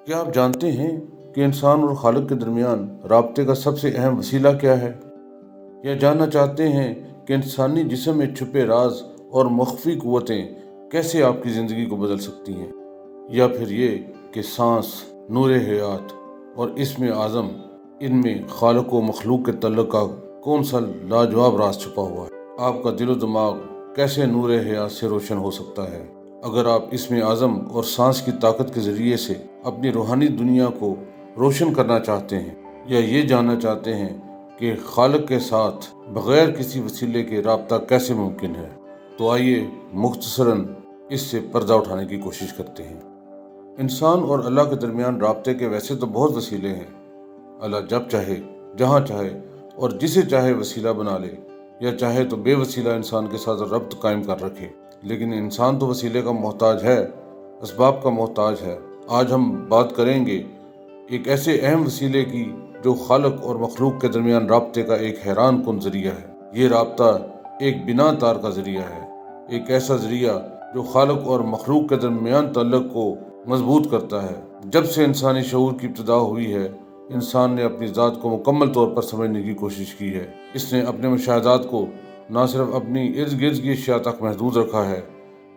क्या आप जानते हैं कि इंसान और खालिक के दरमियान राब्ते का सबसे अहम वसीला क्या है? या जानना चाहते हैं कि इंसानी जिस्म में छुपे राज और मख्फी कुव्वतें कैसे आपकी ज़िंदगी को बदल सकती हैं? या फिर ये कि सांस, नूर हयात और इस्म आज़म, इनमें खालिक व मखलूक के तल्लुक़ का कौन सा लाजवाब राज छुपा हुआ है? आपका दिलो दिमाग कैसे नूर हयात से रोशन हो सकता है अगर आप इस्म आज़म और सांस की ताकत के ज़रिए से अपनी रूहानी दुनिया को रोशन करना चाहते हैं, या ये जानना चाहते हैं कि खालिक के साथ बग़ैर किसी वसीले के राब्ता कैसे मुमकिन है? तो आइए मुख्तसरन इससे पर्दा उठाने की कोशिश करते हैं। इंसान और अल्लाह के दरमियान राब्ते के वैसे तो बहुत वसीले हैं। अल्लाह जब चाहे, जहाँ चाहे और जिसे चाहे वसीला बना ले, या चाहे तो बेवसीला इंसान के साथ रब्त कायम कर रखे। लेकिन इंसान तो वसीले का मोहताज है, असबाब का मोहताज है। आज हम बात करेंगे एक ऐसे अहम वसीले की जो खालिक और मखलूक के दरमियान राब्ते का एक हैरान कुन ज़रिया है। ये राब्ता एक बिना तार का ज़रिया है, एक ऐसा ज़रिया जो खालिक और मखलूक के दरमियान तल्लुक़ को मजबूत करता है। जब से इंसानी शऊर की इब्तिदा हुई है, इंसान ने अपनी ज़ात को मुकम्मल तौर पर समझने की कोशिश की है। इसने अपने मुशाहदात को न सिर्फ अपनी इर्द गिर्द की अशिया तक महदूद रखा है,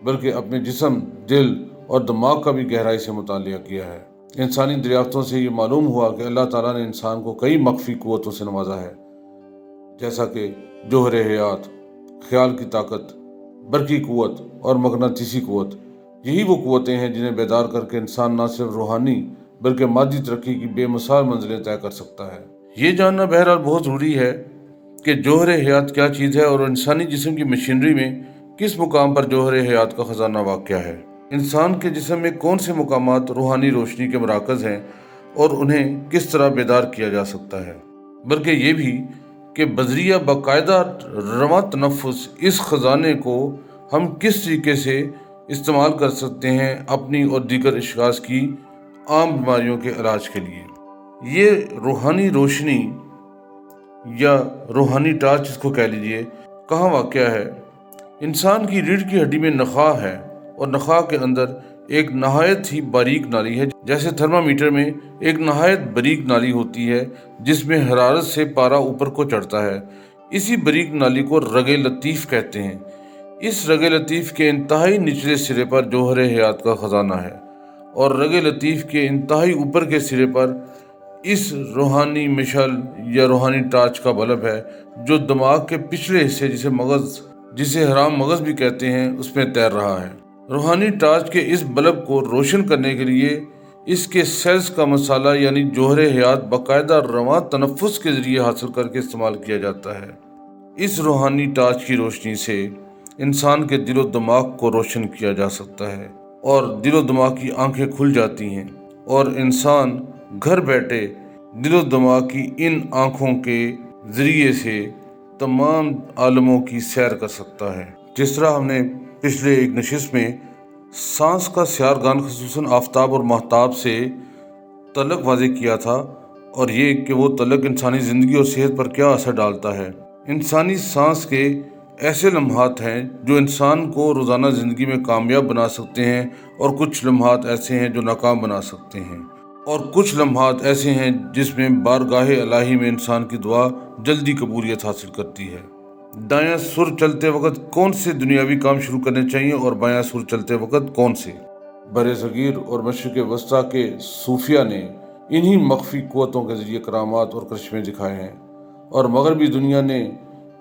बल्कि अपने जिस्म, दिल और दिमाग का भी गहराई से मुतालिया किया है। इंसानी दरियाफ्तों से ये मालूम हुआ कि अल्लाह ताला ने इंसान को कई मख्फी कुव्वतों से नवाजा है, जैसा कि जोहर हयात, ख्याल की ताकत, बरकी कुव्वत और मगनातीसी कुव्वत। यही वो कुव्वतें हैं जिन्हें बेदार करके इंसान न सिर्फ रूहानी बल्कि मादी तरक्की की बेमिसाल मंजिलें तय कर सकता है। ये जानना बहरहाल बहुत ज़रूरी है कि जोहर हयात क्या चीज़ है और इंसानी जिस्म की मशीनरी में किस मुकाम पर जोहर हयात का ख़जाना वाक़या है। इंसान के जिस्म में कौन से मुकामात रूहानी रोशनी के मराकज़ हैं और उन्हें किस तरह बेदार किया जा सकता है। बल्कि ये भी कि बज़रिया बाकायदा रवां तनफ़ुस इस ख़जाने को हम किस तरीके से इस्तेमाल कर सकते हैं अपनी और दीगर अशख़ास की आम बीमारियों के इलाज के लिए। ये रूहानी रोशनी या रूहानी टार्च इसको कह लीजिए, कहाँ वाक़या है? इंसान की रीढ़ की हड्डी में नख़ा है और नख़ा के अंदर एक नहायत ही बारीक नाली है। जैसे थर्मामीटर में एक नहायत बारीक नाली होती है जिसमें हरारत से पारा ऊपर को चढ़ता है, इसी बारीक नाली को रगे लतीफ़ कहते हैं। इस रगे लतीफ़ के इंतहाई निचले सिरे पर जोहर हयात का ख़जाना है और रगे लतीफ़ के इंतहाई ऊपर के सिरे पर इस रूहानी मिशल या रूहानी टार्च का बल्ब है जो दिमाग के पिछले हिस्से जिसे मगज़, जिसे हराम मगज़ भी कहते हैं, उसमें तैर रहा है। रूहानी टार्च के इस बल्ब को रोशन करने के लिए इसके सेल्स का मसाला यानी जोहर हयात बाकायदा रवां तनफ़ुस के ज़रिए हासिल करके इस्तेमाल किया जाता है। इस रूहानी टार्च की रोशनी से इंसान के दिलो दिमाग को रोशन किया जा सकता है और दिलो दिमाग की आंखें खुल जाती हैं और इंसान घर बैठे दिलो दिमाग की इन आँखों के ज़रिए से तमाम आलमों की सैर कर सकता है। जिस तरह हमने पिछले एक नशिस्त में सांस का सयारगान ख़ुसूसन आफ्ताब और महताब से तल्लुक़ वाज़े किया था, और ये कि वो तल्लुक़ इंसानी ज़िंदगी और सेहत पर क्या असर डालता है। इंसानी सांस के ऐसे लम्हात हैं जो इंसान को रोज़ाना ज़िंदगी में कामयाब बना सकते हैं, और कुछ लम्हात ऐसे हैं जो नाकाम बना सकते हैं, और कुछ लम्हात ऐसे हैं जिसमें बारगाह इलाही में इंसान की दुआ जल्दी कबूलियत हासिल करती है। दायां सुर चलते वक्त कौन से दुनियावी काम शुरू करने चाहिए और बायां सुर चलते वक्त कौन से? बरे-सगीर और मशरिक़ वस्ता के सूफिया ने इन्हीं मख्फी कुव्वतों के ज़रिए करामात और करिश्मे दिखाए हैं, और मगरबी दुनिया ने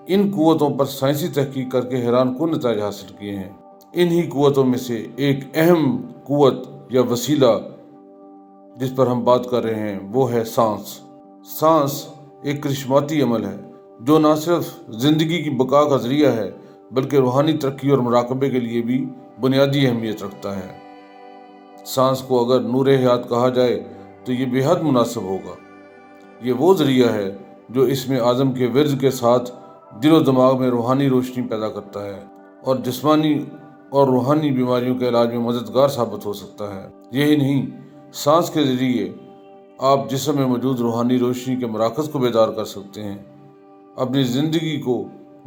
इन कुव्वतों पर साइंसी तहकीक करके हैरान कुन नतीजे हासिल किए हैं। इन्हीं कुव्वतों में से एक अहम कुव्वत या वसीला जिस पर हम बात कर रहे हैं वो है सांस। सांस एक करिश्माती अमल है जो न सिर्फ ज़िंदगी की बका का ज़रिया है बल्कि रूहानी तरक्की और मुराकबे के लिए भी बुनियादी अहमियत रखता है। सांस को अगर नूर हयात कहा जाए तो ये बेहद मुनासिब होगा। ये वो ज़रिया है जो इस्म आज़म के विर्द के साथ दिलो दिमाग में रूहानी रोशनी पैदा करता है और जिस्मानी और रूहानी बीमारियों के इलाज में मददगार साबित हो सकता है। यही नहीं, सांस के ज़रिए आप जिस्म में मौजूद रूहानी रोशनी के मराकज़ को बेदार कर सकते हैं, अपनी ज़िंदगी को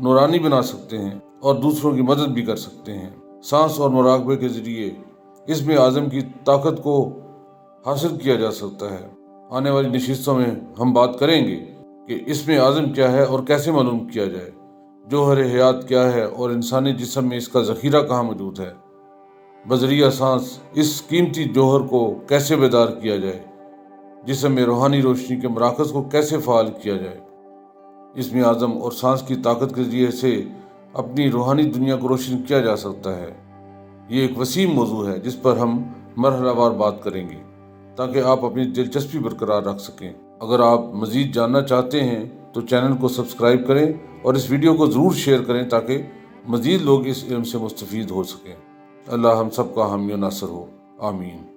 नूरानी बना सकते हैं और दूसरों की मदद भी कर सकते हैं। सांस और मुराकबे के ज़रिए इस्म आज़म की ताकत को حاصل کیا جا سکتا ہے۔ آنے والی نشستوں میں ہم بات کریں گے کہ اسم اعظم کیا ہے اور کیسے معلوم کیا جائے، جوہر حیات کیا ہے اور انسانی جسم میں اس کا ذخیرہ کہاں موجود ہے، بذریعہ سانس اس قیمتی جوہر کو کیسے بیدار کیا جائے، جسم میں روحانی روشنی کے مراکز کو کیسے فعال کیا جائے۔ اسم اعظم اور سانس کی طاقت کے ذریعے سے اپنی روحانی دنیا کو روشن کیا جا سکتا ہے۔ یہ ایک وسیع موضوع ہے جس پر ہم مرحلہ وار بات کریں گے تاکہ آپ اپنی دلچسپی برقرار رکھ سکیں۔ اگر آپ مزید جاننا چاہتے ہیں تو چینل کو سبسکرائب کریں اور اس ویڈیو کو ضرور شیئر کریں تاکہ مزید لوگ اس علم سے مستفید ہو سکیں۔ اللہ ہم سب کا حامی و ناصر ہو، آمین۔